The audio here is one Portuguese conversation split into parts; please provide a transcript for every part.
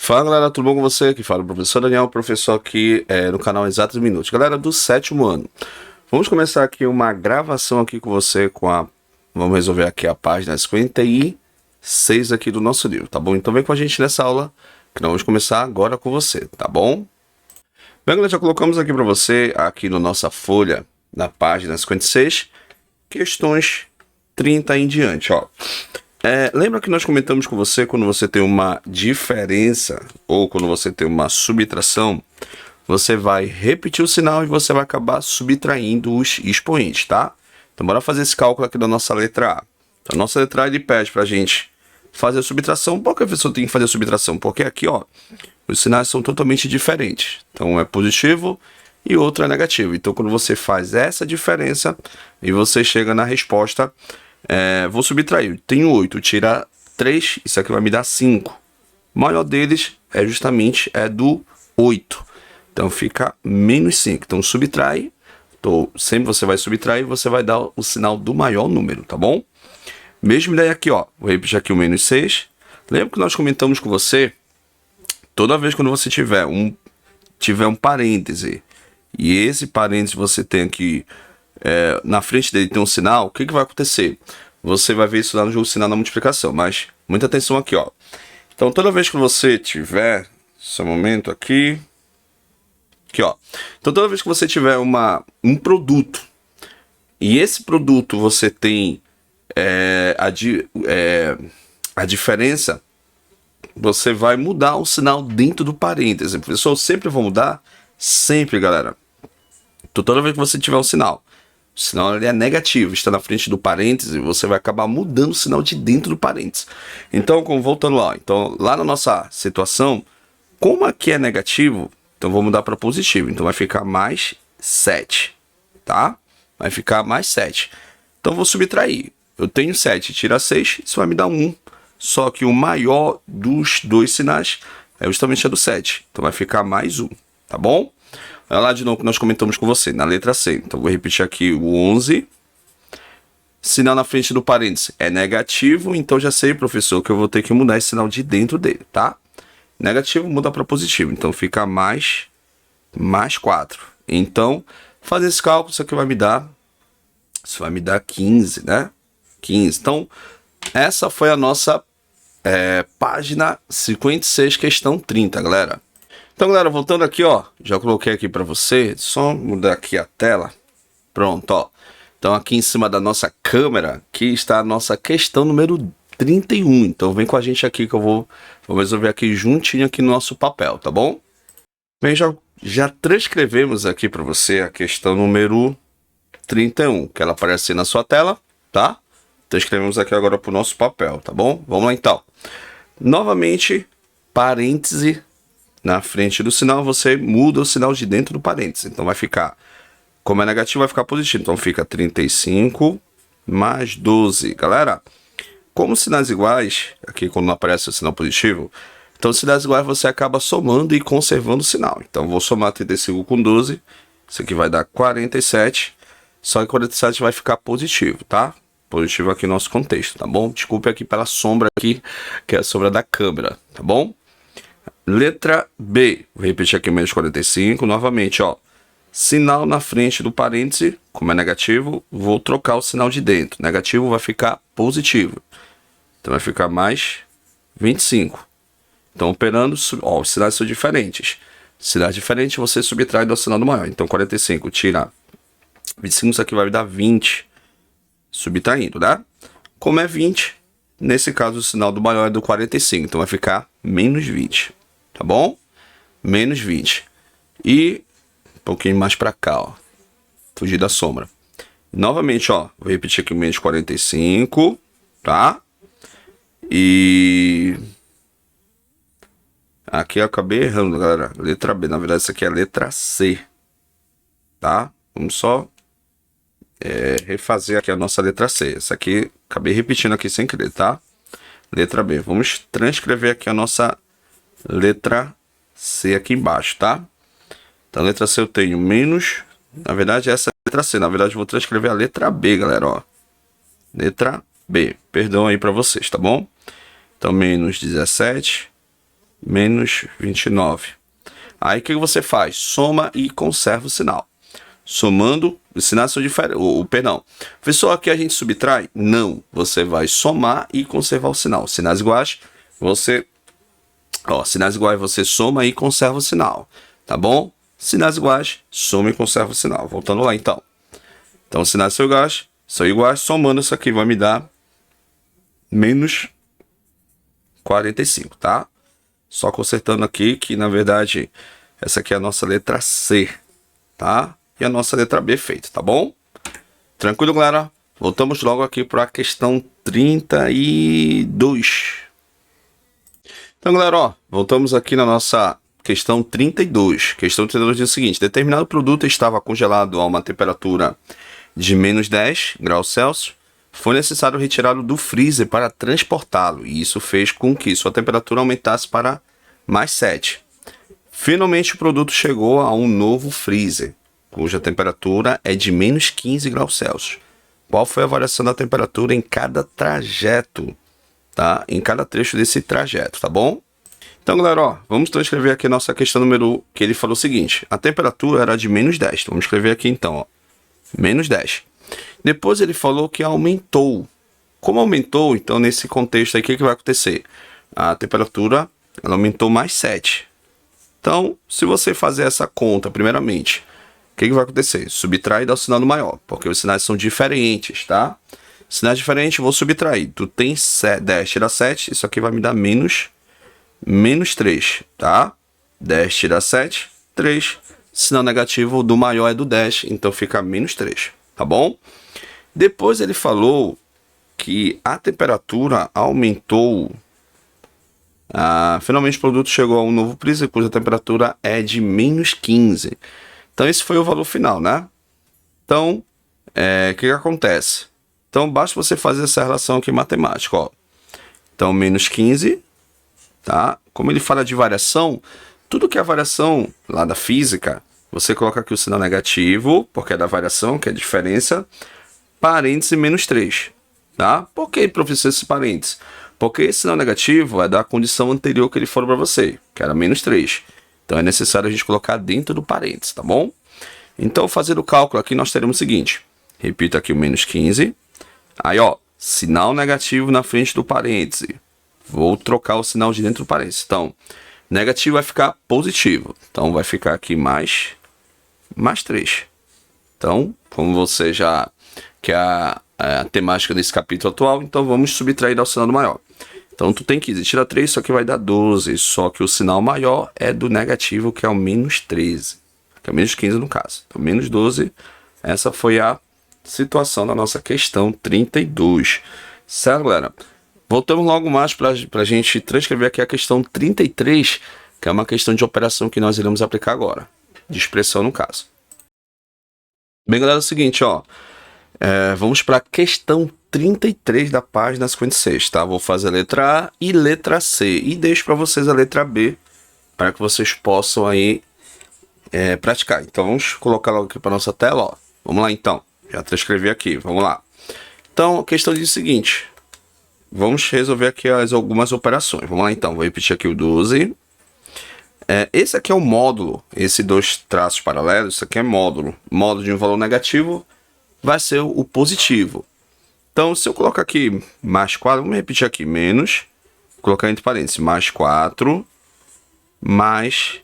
Fala galera, tudo bom com você? Aqui fala o professor Daniel, professor aqui no canal Exatos Minutos. Galera do 7º ano, vamos começar aqui uma gravação aqui com você vamos resolver aqui a página 56 aqui do nosso livro, tá bom? Então vem com a gente nessa aula, que nós vamos começar agora com você, tá bom? Bem galera, já colocamos aqui para você, aqui na nossa folha, na página 56, questões 30 em diante, ó. Lembra que nós comentamos com você quando você tem uma diferença ou quando você tem uma subtração, você vai repetir o sinal e você vai acabar subtraindo os expoentes, tá? Então bora fazer esse cálculo aqui da nossa letra A. Então a nossa letra A ele pede pra gente fazer a subtração. Por que a pessoa tem que fazer a subtração? Porque aqui, ó, os sinais são totalmente diferentes. Então um é positivo e outro é negativo. Então quando você faz essa diferença e você chega na resposta, vou subtrair, tenho 8, tirar 3, isso aqui vai me dar 5. O maior deles é justamente do 8. Então fica menos 5. Então subtrai, sempre você vai subtrair, você vai dar o sinal do maior número, tá bom? Mesma ideia aqui, ó, vou repetir aqui o menos 6. Lembra que nós comentamos com você, toda vez quando você tiver um parêntese, e esse parêntese você tem aqui, na frente dele tem um sinal, o que vai acontecer? Você vai ver isso lá no jogo sinal da multiplicação, mas muita atenção aqui, ó. Então toda vez que você tiver, esse momento aqui, ó. Então toda vez que você tiver um produto, e esse produto você tem a diferença, você vai mudar o sinal dentro do parêntese. Professor, eu sempre vou mudar? Sempre, galera. Então toda vez que você tiver um sinal, o sinal ele é negativo, está na frente do parêntese, você vai acabar mudando o sinal de dentro do parêntese. Então, voltando lá, então lá na nossa situação, como aqui é negativo, então vou mudar para positivo, então vai ficar mais 7, tá? Vai ficar mais 7. Então vou subtrair, eu tenho 7, tira 6, isso vai me dar 1. Só que o maior dos dois sinais é justamente a do 7, então vai ficar mais 1, tá bom? Olha lá de novo que nós comentamos com você, na letra C. Então, vou repetir aqui o 11. Sinal na frente do parêntese é negativo, então já sei, professor, que eu vou ter que mudar esse sinal de dentro dele, tá? Negativo muda para positivo, então fica mais 4. Então, fazer esse cálculo, isso aqui vai me dar 15, né? 15. Então, essa foi a nossa página 56, questão 30, galera. Então, galera, voltando aqui, ó, já coloquei aqui para você, só mudar aqui a tela. Pronto, ó. Então, aqui em cima da nossa câmera, aqui está a nossa questão número 31. Então, vem com a gente aqui que eu vou resolver aqui juntinho aqui no nosso papel, tá bom? Bem, já transcrevemos aqui para você a questão número 31, que ela aparece na sua tela, tá? Transcrevemos aqui agora para o nosso papel, tá bom? Vamos lá, então. Novamente, parêntese. Na frente do sinal, você muda o sinal de dentro do parêntese. Então, vai ficar, como é negativo, vai ficar positivo. Então, fica 35 mais 12. Galera, como sinais iguais, aqui quando não aparece o sinal positivo, então, sinais iguais você acaba somando e conservando o sinal. Então, vou somar 35 com 12. Isso aqui vai dar 47. Só que 47 vai ficar positivo, tá? Positivo aqui no nosso contexto, tá bom? Desculpe aqui pela sombra aqui, que é a sombra da câmera, tá bom? Letra B, vou repetir aqui menos 45, novamente, ó. Sinal na frente do parêntese, como é negativo, vou trocar o sinal de dentro. Negativo vai ficar positivo. Então vai ficar mais 25. Então operando, ó, os sinais são diferentes. Sinais diferentes, você subtrai do sinal do maior. Então 45 tira 25, isso aqui vai dar 20. Subtraindo, né? Como é 20, nesse caso o sinal do maior é do 45, então vai ficar menos 20. Tá bom? Menos 20. E um pouquinho mais para cá, ó. Fugir da sombra. Novamente, ó. Vou repetir aqui o menos 45. Tá? E aqui eu acabei errando, galera. Letra B. Na verdade, isso aqui é a letra C. Tá? Vamos só refazer aqui a nossa letra C. Essa aqui, acabei repetindo aqui sem querer, tá? Letra B. Vamos transcrever aqui a nossa letra C aqui embaixo, tá? Então, letra C eu tenho menos... Na verdade, essa é a letra C. Na verdade, eu vou transcrever a letra B, galera, ó. Letra B. Perdão aí pra vocês, tá bom? Então, menos 17. menos 29. Aí o que você faz? Soma e conserva o sinal. Somando, os sinais são diferentes. Perdão. Professor, aqui a gente subtrai? Não. Você vai somar e conservar o sinal. Sinais iguais, sinais iguais você soma e conserva o sinal. Tá bom? Sinais iguais, soma e conserva o sinal. Voltando lá então. Então, os sinais são iguais, somando isso aqui vai me dar menos 45, tá? Só consertando aqui que, na verdade, essa aqui é a nossa letra C, tá? E a nossa letra B feita, tá bom? Tranquilo, galera? Voltamos logo aqui para a questão 32. Então, galera, ó, voltamos aqui na nossa questão 32. Questão 32 diz o seguinte: determinado produto estava congelado a uma temperatura de menos 10 graus Celsius. Foi necessário retirá-lo do freezer para transportá-lo, e isso fez com que sua temperatura aumentasse para mais 7. Finalmente, o produto chegou a um novo freezer, cuja temperatura é de menos 15 graus Celsius. Qual foi a variação da temperatura em cada trajeto, tá? Em cada trecho desse trajeto, tá bom? Então, galera, ó, vamos transcrever aqui a nossa questão número, que ele falou o seguinte: a temperatura era de menos 10. Então, vamos escrever aqui então, ó, menos 10. Depois ele falou que aumentou. Como aumentou, então nesse contexto aí, o que vai acontecer? A temperatura ela aumentou mais 7. Então, se você fazer essa conta, primeiramente, o que vai acontecer? Subtrai e dá o sinal do maior, porque os sinais são diferentes, tá? Sinais diferentes, vou subtrair. Tu tem 10, tira 7, isso aqui vai me dar menos 3, tá? 10 tira 7, 3. Sinal negativo do maior é do 10, então fica menos 3, tá bom? Depois ele falou que a temperatura aumentou. Finalmente o produto chegou a um novo freezer cuja temperatura é de menos 15. Então esse foi o valor final, né? Então, o que acontece? Então basta você fazer essa relação aqui matemática, ó. Então menos 15, tá? Como ele fala de variação, tudo que é variação lá da física, você coloca aqui o sinal negativo, porque é da variação, que é a diferença, parênteses menos 3, tá? Por que, professor, esse parênteses? Porque esse sinal negativo é da condição anterior que ele falou para você, que era menos 3. Então é necessário a gente colocar dentro do parênteses, tá bom? Então, fazendo o cálculo aqui, nós teremos o seguinte. Repito aqui o menos 15. Aí, ó, sinal negativo na frente do parêntese. Vou trocar o sinal de dentro do parênteses. Então, negativo vai ficar positivo. Então, vai ficar aqui mais 3. Então, como você já quer a temática desse capítulo atual, então vamos subtrair ao sinal do maior. Então, tu tem 15, tira 3, isso aqui vai dar 12. Só que o sinal maior é do negativo, que é o menos 13. Que é o menos 15 no caso. Então, menos 12, essa foi a situação da nossa questão 32. Certo, galera? Voltamos logo mais para a gente transcrever aqui a questão 33, que é uma questão de operação que nós iremos aplicar agora. De expressão, no caso. Bem, galera, é o seguinte, ó. Vamos para a questão 33 da página 56, tá? Vou fazer a letra A e letra C. E deixo para vocês a letra B, para que vocês possam aí praticar. Então, vamos colocar logo aqui para nossa tela, ó. Vamos lá, então. Já transcrevi aqui, vamos lá. Então, a questão diz o seguinte. Vamos resolver aqui algumas operações. Vamos lá, então. Vou repetir aqui o 12. Esse aqui é o módulo. Esses dois traços paralelos, isso aqui é módulo. Módulo de um valor negativo vai ser o positivo. Então, se eu colocar aqui mais 4, vamos repetir aqui, menos, colocar entre parênteses, mais 4, mais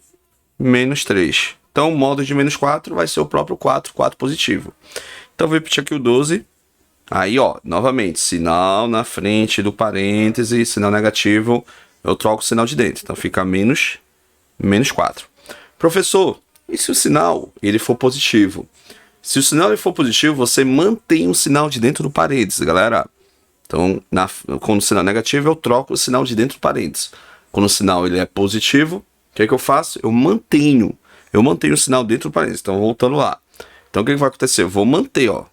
menos 3. Então, o módulo de menos 4 vai ser o próprio 4 positivo. Então, vou repetir aqui o 12. Aí, ó, novamente, sinal na frente do parêntese, sinal negativo, eu troco o sinal de dentro. Então, fica menos 4. Professor, e se o sinal ele for positivo? Se o sinal ele for positivo, você mantém o sinal de dentro do parênteses, galera. Então, quando o sinal é negativo, eu troco o sinal de dentro do parênteses. Quando o sinal ele é positivo, o que eu faço? Eu mantenho o sinal dentro do parênteses. Então, voltando lá. Então, o que vai acontecer? Eu vou manter, ó.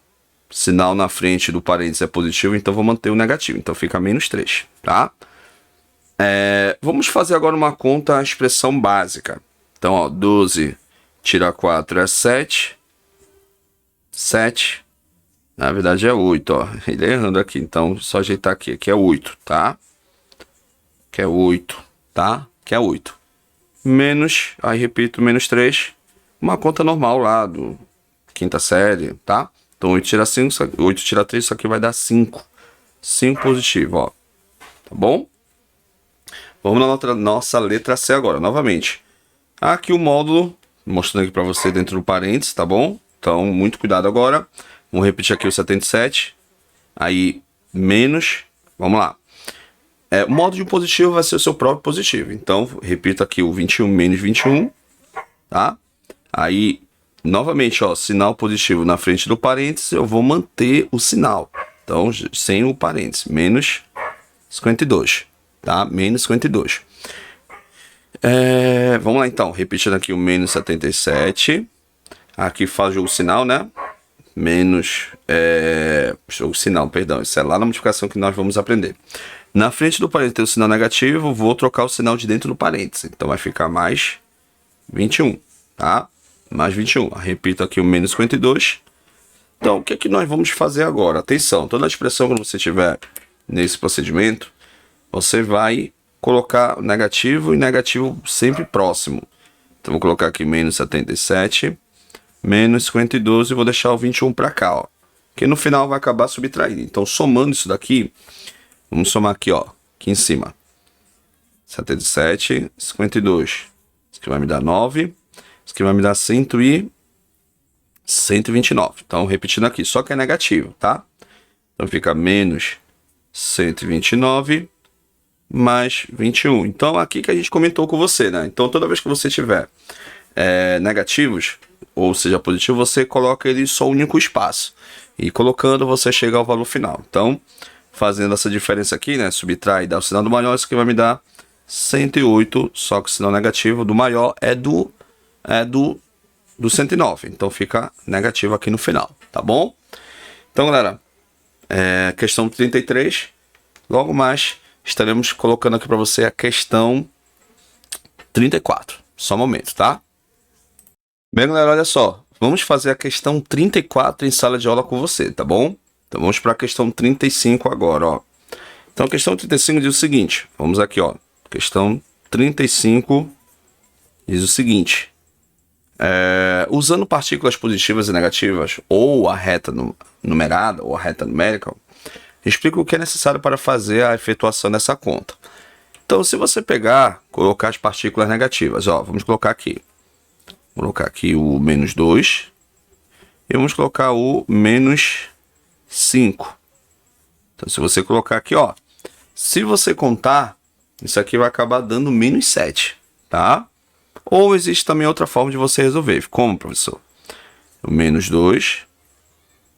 Sinal na frente do parênteses é positivo, então vou manter o negativo. Então, fica menos 3, tá? Vamos fazer agora uma conta, a expressão básica. Então, ó, 12 tira 4 é 7. 7, na verdade é 8, ó. Ele errando aqui, então só ajeitar aqui. Aqui é 8, tá? Aqui é 8, tá? que é 8. Menos, aí repito, menos 3, uma conta normal lá do quinta série, tá? Então 8 tira 5, 8 tira 3, isso aqui vai dar 5. 5 positivo, ó. Tá bom? Vamos na nossa letra C agora, novamente. Aqui o módulo, mostrando aqui para você dentro do parênteses, tá bom? Então, muito cuidado agora. Vamos repetir aqui o 77. Aí, menos, vamos lá. O módulo de positivo vai ser o seu próprio positivo. Então, repito aqui o 21 menos 21, tá? Aí, novamente, ó, sinal positivo na frente do parênteses, eu vou manter o sinal. Então, sem o parênteses, menos 52, tá? Menos 52. Vamos lá, então. Repetindo aqui o menos 77. Aqui faz o sinal, né? Menos... o sinal, perdão. Isso é lá na multiplicação que nós vamos aprender. Na frente do parênteses tem o sinal negativo, vou trocar o sinal de dentro do parênteses. Então vai ficar mais 21, tá? Mais 21. Repito aqui o menos 52. Então, o que é que nós vamos fazer agora? Atenção, toda a expressão que você tiver nesse procedimento, você vai colocar negativo e negativo sempre próximo. Então, vou colocar aqui menos 77, menos 52 e vou deixar o 21 para cá, ó. Que no final vai acabar subtraindo. Então, somando isso daqui, vamos somar aqui, ó, aqui em cima. 77, 52. Isso aqui vai me dar 9. Isso aqui vai me dar 129. Então, repetindo aqui, só que é negativo, tá? Então, fica menos 129 mais 21. Então, aqui que a gente comentou com você, né? Então, toda vez que você tiver negativos, ou seja, positivo, você coloca ele só um único espaço. E colocando, você chega ao valor final. Então, fazendo essa diferença aqui, né? Subtrai e dá o sinal do maior, isso aqui vai me dar 108, só que o sinal negativo do maior é do 109. Então, fica negativo aqui no final, tá bom? Então, galera, questão 33. Logo mais, estaremos colocando aqui para você a questão 34. Só um momento, tá? Bem, galera, olha só. Vamos fazer a questão 34 em sala de aula com você, tá bom? Então, vamos para a questão 35 agora, ó. Então, a questão 35 diz o seguinte. Vamos aqui, ó. Questão 35 diz o seguinte. Usando partículas positivas e negativas, ou a reta numerada, ou a reta numérica, explica o que é necessário para fazer a efetuação dessa conta. Então, se você colocar as partículas negativas, ó, vamos colocar aqui. Vou colocar aqui o menos 2 e vamos colocar o menos 5. Então, se você colocar aqui, ó, se você contar, isso aqui vai acabar dando menos 7, tá? Ou existe também outra forma de você resolver. Como, professor? O menos 2,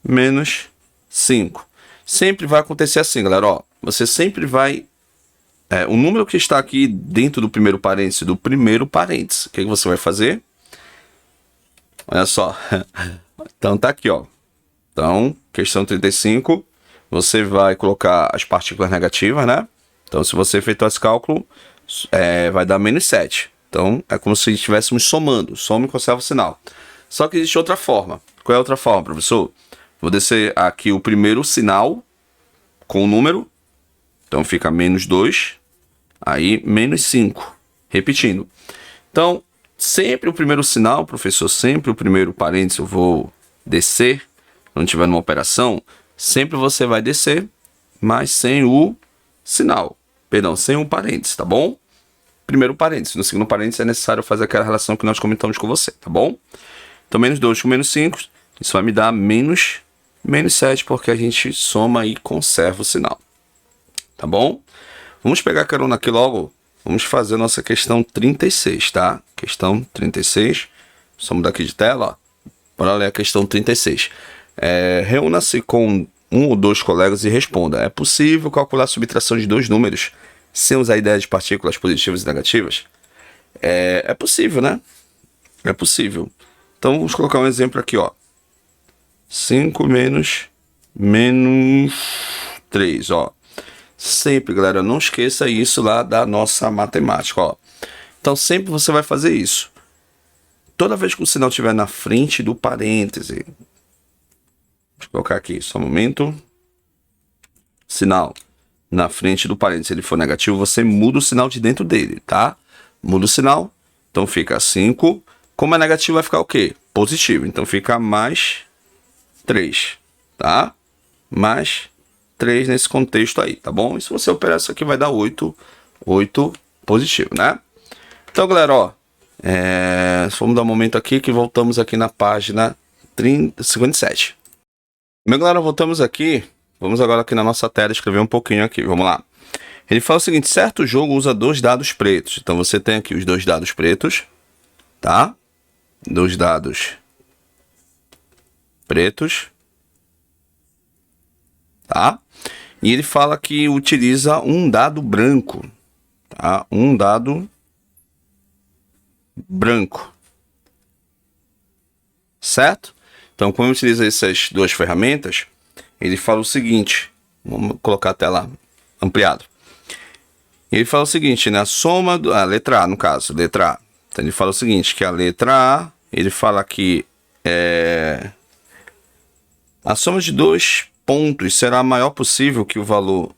menos 5. Sempre vai acontecer assim, galera, ó. Você sempre vai... o número que está aqui dentro do primeiro parêntese, o que você vai fazer? Olha só. Então, tá aqui, ó. Então, questão 35, você vai colocar as partículas negativas, né? Então, se você efetuar esse cálculo, vai dar menos 7. Então, é como se estivéssemos somando. Soma e conserva o sinal. Só que existe outra forma. Qual é a outra forma, professor? Vou descer aqui o primeiro sinal com o número. Então, fica menos 2. Aí, menos 5. Repetindo. Então, sempre o primeiro sinal, professor, sempre o primeiro parênteses eu vou descer. Quando tiver numa operação, sempre você vai descer, mas sem o sinal. Perdão, sem o parênteses, tá bom? Primeiro parênteses. No segundo parênteses é necessário fazer aquela relação que nós comentamos com você, tá bom? Então, menos 2 com menos 5, isso vai me dar menos 7, porque a gente soma e conserva o sinal. Tá bom? Vamos pegar a carona aqui logo. Vamos fazer a nossa questão 36, tá? Questão 36. Só mudar aqui de tela, ó. Bora ler a questão 36. Reúna-se com um ou dois colegas e responda. É possível calcular a subtração de dois números sem usar a ideia de partículas positivas e negativas? É possível, né? É possível. Então, vamos colocar um exemplo aqui, ó. 5 menos 3, ó. Sempre, galera, não esqueça isso lá da nossa matemática, ó. Então, sempre você vai fazer isso. Toda vez que o sinal estiver na frente do parêntese, deixa eu colocar aqui, só um momento. Sinal na frente do parêntese, se ele for negativo, você muda o sinal de dentro dele, tá? muda o sinal. Então fica 5. Como é negativo, vai ficar o quê? Positivo. Então fica mais 3, tá? Mais 3 nesse contexto aí, tá bom? E se você operar isso aqui, vai dar 8 positivo, né? Então, galera, ó, vamos dar um momento aqui que voltamos aqui na página 57. Meu galera, voltamos aqui. Vamos agora aqui na nossa tela escrever um pouquinho aqui. Vamos lá. Ele fala o seguinte: certo jogo usa 2 dados pretos. Então você tem aqui os 2 dados pretos, tá? 2 dados pretos, tá? E ele fala que utiliza um dado branco, tá? Um dado branco, certo? Então, como utiliza essas 2 ferramentas, ele fala o seguinte, vamos colocar a tela ampliada. Ele fala o seguinte, né? A soma a letra A, no caso, letra A. Então, ele fala o seguinte, que a letra A, ele fala que a soma de 2 pontos será a maior possível, que o valor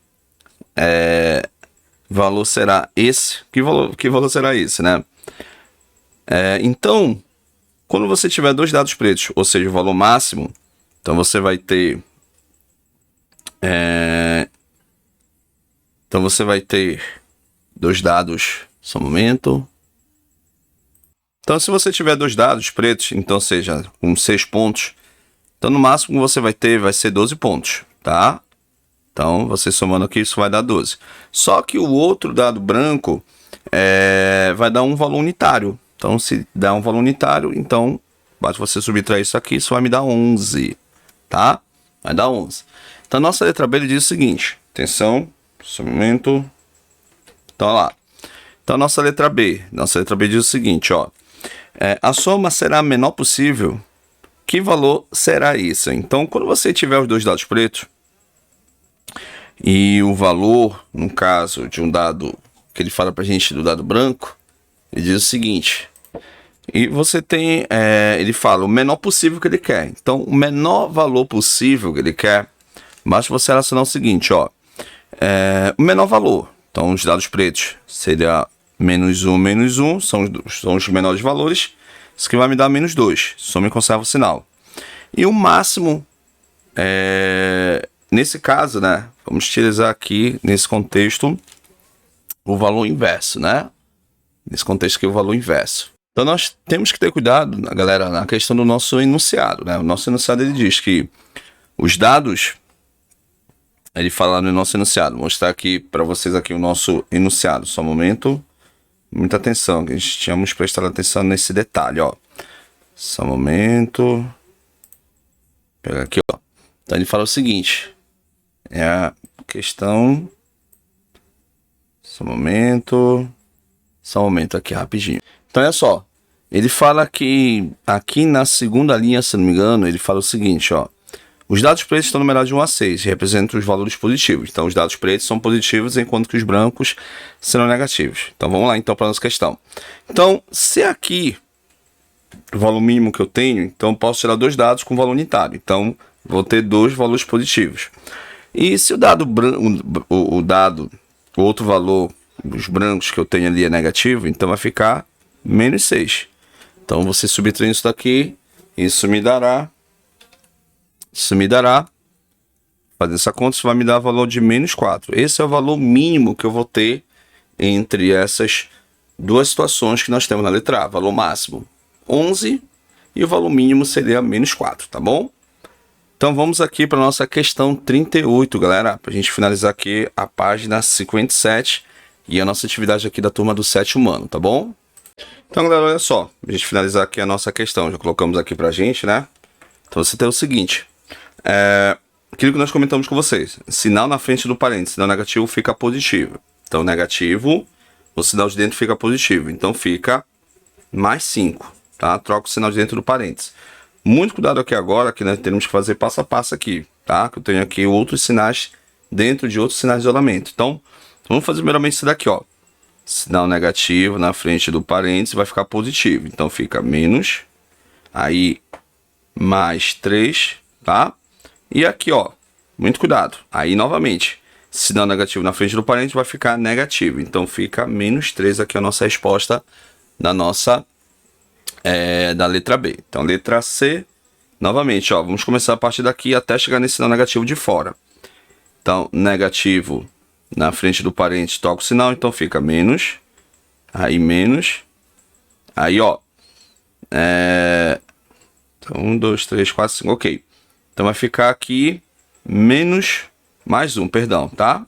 será esse. Que valor será esse, né? Então, quando você tiver 2 dados pretos, ou seja, o valor máximo, então você vai ter então você vai ter 2 dados, só um momento. Então, se você tiver 2 dados pretos, então seja com 6 pontos, então no máximo que você vai ter vai ser 12 pontos, tá? Então, você somando aqui, isso vai dar 12. Só que o outro dado branco vai dar um valor unitário. Então, se dá um valor unitário, então, basta você subtrair isso aqui, isso vai me dar 11, tá? Vai dar 11. Então, a nossa letra B ele diz o seguinte, atenção, só um momento. Então, olha lá. Então, a nossa letra B diz o seguinte, ó. A soma será a menor possível. Que valor será isso? Então, quando você tiver os 2 dados pretos, e o valor, no caso de um dado, que ele fala pra gente do dado branco, ele diz o seguinte, e você tem, ele fala o menor possível que ele quer. Então, o menor valor possível que ele quer, basta você relacionar o seguinte, ó, o menor valor, então os dados pretos seria -1, são os menores valores, isso que vai me dar -2, soma e conserva o sinal. E o máximo, nesse caso, né, vamos utilizar aqui, nesse contexto, o valor inverso, né? Nesse contexto aqui, o valor inverso. Então, nós temos que ter cuidado, galera, na questão do nosso enunciado, né? O nosso enunciado, ele diz que os dados, ele fala no nosso enunciado, vou mostrar aqui para vocês aqui o nosso enunciado, só um momento, muita atenção, que a gente tínhamos prestado atenção nesse detalhe, ó. Só um momento, vou pegar aqui, ó. Então, ele fala o seguinte, a questão, só um momento aqui rapidinho. Então, olha só, ele fala que aqui na segunda linha, se não me engano, ele fala o seguinte, ó. Os dados pretos estão numerados de 1 a 6 e representam os valores positivos. Então, os dados pretos são positivos, enquanto que os brancos serão negativos. Então, vamos lá então para a nossa questão. Então, se aqui o valor mínimo que eu tenho, então posso tirar 2 dados com valor unitário. Então, vou ter 2 valores positivos. E se o dado o outro valor, os brancos que eu tenho ali é negativo, então vai ficar -6. Então, você subtraindo isso daqui, isso me dará, fazer essa conta, isso vai me dar valor de -4. Esse é o valor mínimo que eu vou ter entre essas 2 situações que nós temos na letra A. Valor máximo 11 e o valor mínimo seria -4, tá bom? Então vamos aqui para a nossa questão 38, galera, para a gente finalizar aqui a página 57 e a nossa atividade aqui da turma do 7º ano, tá bom? Então, galera, olha só, a gente finalizar aqui a nossa questão, já colocamos aqui pra gente, né? Então você tem o seguinte, aquilo que nós comentamos com vocês, sinal na frente do parênteses, sinal negativo fica positivo. Então negativo, o sinal de dentro fica positivo, então fica +5, tá? Troca o sinal de dentro do parênteses. Muito cuidado aqui agora, que nós temos que fazer passo a passo aqui, tá? Que eu tenho aqui outros sinais dentro de outros sinais de isolamento. Então, vamos fazer primeiramente isso daqui, ó. Sinal negativo na frente do parênteses vai ficar positivo. Então, fica menos, aí, +3, tá? E aqui, ó, muito cuidado. Aí, novamente, sinal negativo na frente do parênteses, vai ficar negativo. Então fica menos 3 aqui a nossa resposta da nossa da letra B. Então letra C, novamente, ó, vamos começar a partir daqui até chegar nesse sinal negativo de fora. Então negativo na frente do parênteses, troca o sinal, então fica menos, aí menos, aí ó, então 1, 2, 3, 4, 5, ok. Então vai ficar aqui menos, mais um, perdão, tá?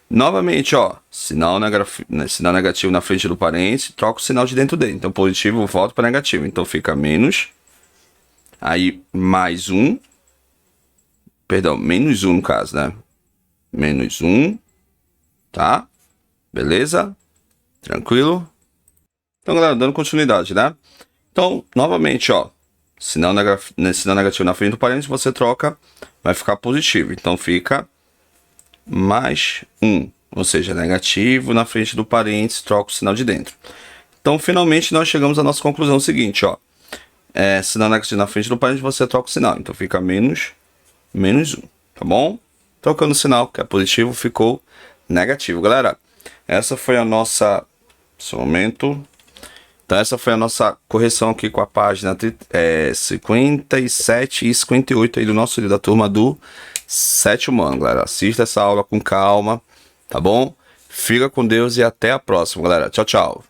Novamente, ó, sinal negativo na frente do parênteses, troca o sinal de dentro dele. Então, positivo, volta para negativo. Então, fica menos. Aí, mais um. Perdão, menos um no caso, né? Menos um. Tá? Beleza? Tranquilo? Então, galera, dando continuidade, né? Então, novamente, ó, sinal negativo na frente do parênteses, você troca, vai ficar positivo. Então, fica mais 1, ou seja, negativo na frente do parênteses, troca o sinal de dentro. Então, finalmente, nós chegamos à nossa conclusão seguinte, ó. Sinal negativo na frente do parênteses, você troca o sinal. Então, fica menos 1, tá bom? Trocando o sinal, que é positivo, ficou negativo. Galera, essa foi a nossa... Só um momento. Então, essa foi a nossa correção aqui com a página 57 e 58 aí do nosso livro da turma do 7º ano, galera. Assista essa aula com calma, tá bom? Fica com Deus e até a próxima, galera. Tchau, tchau.